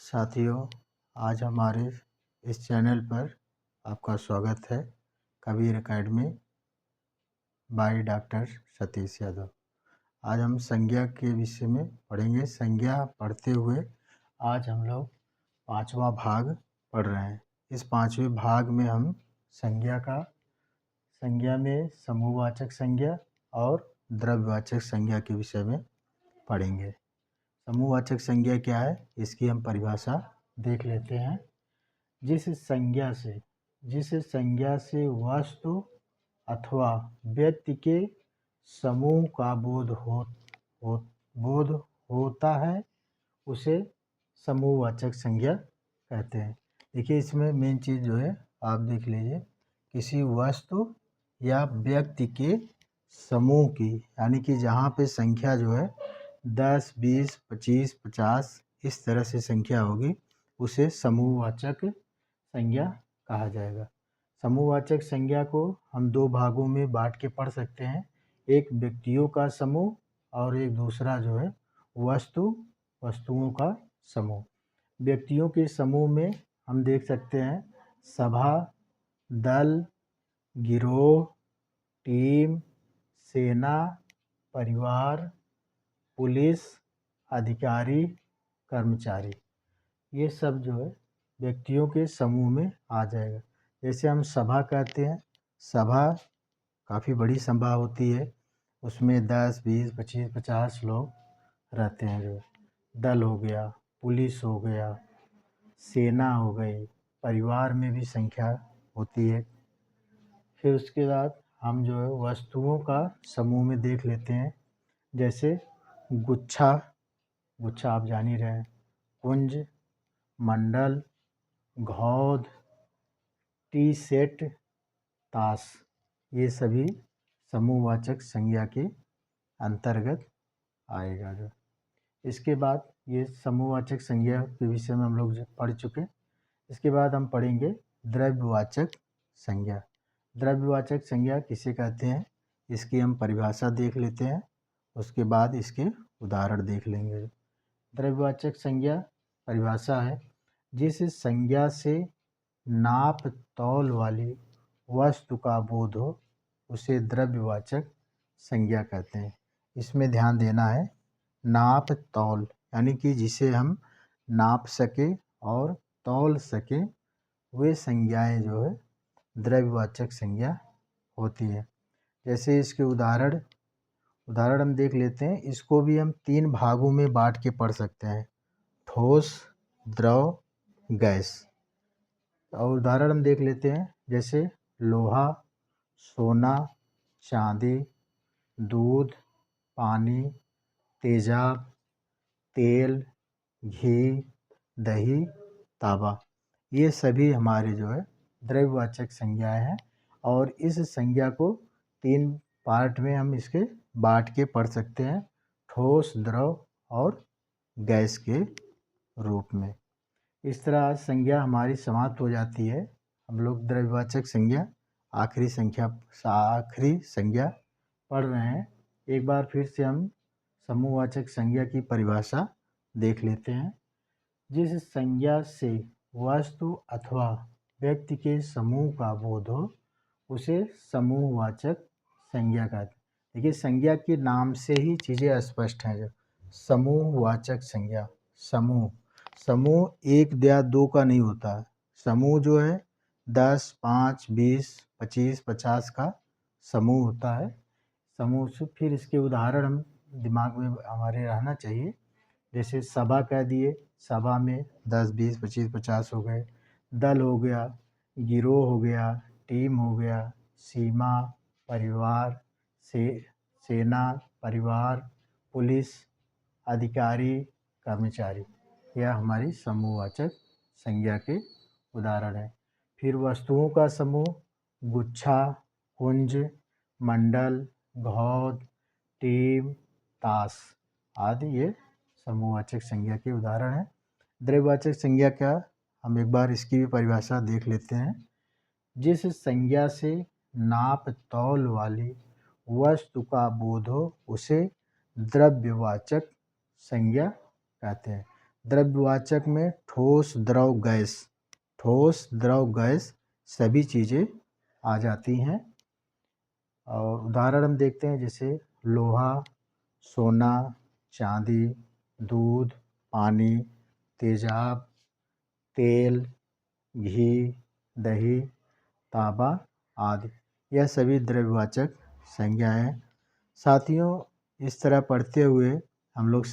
साथियों, आज हमारे इस चैनल पर आपका स्वागत है। Kabir academy by doctor Satish Yadav. आज हम संज्ञा के विषय में पढ़ेंगे। संज्ञा पढ़ते हुए आज हम लोग 5वां भाग पढ़ रहे हैं। इस 5वें भाग में हम संज्ञा में समूहवाचक संज्ञा और द्रव्यवाचक संज्ञा के विषय में पढ़ेंगे। समूहवाचक संज्ञा क्या है, इसकी हम परिभाषा देख लेते हैं। जिस संज्ञा से वस्तु अथवा व्यक्ति के समूह का बोध होता है उसे समूहवाचक संज्ञा कहते हैं। देखिए, इसमें मेन चीज़ जो है आप देख लीजिए, किसी वस्तु या व्यक्ति के समूह की, यानी कि जहाँ पे संख्या जो है 10, 20, 25, 50 इस तरह से संख्या होगी, उसे समूहवाचक संज्ञा कहा जाएगा। समूहवाचक संज्ञा को हम दो भागों में बांट के पढ़ सकते हैं। एक व्यक्तियों का समूह और एक दूसरा जो है वस्तुओं का समूह। व्यक्तियों के समूह में हम देख सकते हैं सभा, दल, गिरोह, टीम, सेना, परिवार, पुलिस, अधिकारी, कर्मचारी, ये सब जो है व्यक्तियों के समूह में आ जाएगा। जैसे हम सभा कहते हैं, सभा काफ़ी बड़ी सभा होती है, उसमें 10, 20, 25, 50 लोग रहते हैं। जो दल हो गया, पुलिस हो गया, सेना हो गई, परिवार में भी संख्या होती है। फिर उसके बाद हम जो है वस्तुओं का समूह में देख लेते हैं। जैसे गुच्छा आप जान ही रहे हैं, कुंज, मंडल, घौद, टी सेट, ताश, ये सभी समूहवाचक संज्ञा के अंतर्गत आएगा। जो इसके बाद ये समूहवाचक संज्ञा के विषय में हम लोग पढ़ चुके। इसके बाद हम पढ़ेंगे द्रव्यवाचक संज्ञा। द्रव्यवाचक संज्ञा किसे कहते हैं, इसकी हम परिभाषा देख लेते हैं, उसके बाद इसके उदाहरण देख लेंगे। द्रव्यवाचक संज्ञा परिभाषा है, जिस संज्ञा से नाप तौल वाली वस्तु का बोध हो उसे द्रव्यवाचक संज्ञा कहते हैं। इसमें ध्यान देना है, नाप तौल यानी कि जिसे हम नाप सके और तौल सके, वे संज्ञाएं जो है द्रव्यवाचक संज्ञा होती है। जैसे इसके उदाहरण हम देख लेते हैं। इसको भी हम 3 भागों में बांट के पढ़ सकते हैं, ठोस, द्रव, गैस। और उदाहरण हम देख लेते हैं, जैसे लोहा, सोना, चांदी, दूध, पानी, तेजाब, तेल, घी, दही, तांबा, ये सभी हमारे जो है द्रव्यवाचक संज्ञाएं हैं। और इस संज्ञा को 3 पार्ट में हम इसके बांट के पढ़ सकते हैं, ठोस, द्रव और गैस के रूप में। इस तरह संज्ञा हमारी समाप्त हो जाती है। हम लोग द्रव्यवाचक संज्ञा आखिरी संज्ञा पढ़ रहे हैं। एक बार फिर से हम समूहवाचक संज्ञा की परिभाषा देख लेते हैं। जिस संज्ञा से वस्तु अथवा व्यक्ति के समूह का बोध हो उसे समूहवाचक संज्ञा कहते हैं। देखिए, संज्ञा के नाम से ही चीज़ें स्पष्ट हैं। जो समूहवाचक संज्ञा, समूह 1 या 2 का नहीं होता है। समूह जो है 10, 5, 20, 25, 50 का समूह होता है। समूह से फिर इसके उदाहरण हम दिमाग में हमारे रहना चाहिए। जैसे सभा कह दिए, सभा में 10, 20, 25, 50 हो गए। दल हो गया, गिरोह हो गया, टीम हो गया, सीमा, परिवार, सेना, परिवार, पुलिस, अधिकारी, कर्मचारी, यह हमारी समूहवाचक संज्ञा के उदाहरण है। फिर वस्तुओं का समूह गुच्छा, कुंज, मंडल, घौद, टीम, ताश आदि ये समूहवाचक संज्ञा के उदाहरण हैं। द्रव्यवाचक संज्ञा क्या, हम एक बार इसकी भी परिभाषा देख लेते हैं। जिस संज्ञा से नाप तौल वाली वस्तु का बोध हो उसे द्रव्यवाचक संज्ञा कहते हैं। द्रव्यवाचक में ठोस, द्रव, गैस सभी चीज़ें आ जाती हैं। और उदाहरण हम देखते हैं, जैसे लोहा, सोना, चांदी, दूध, पानी, तेजाब, तेल, घी, दही, तांबा आदि। यह सभी द्रव्यवाचक संज्ञा हैं। साथियों, इस तरह पढ़ते हुए हम लोग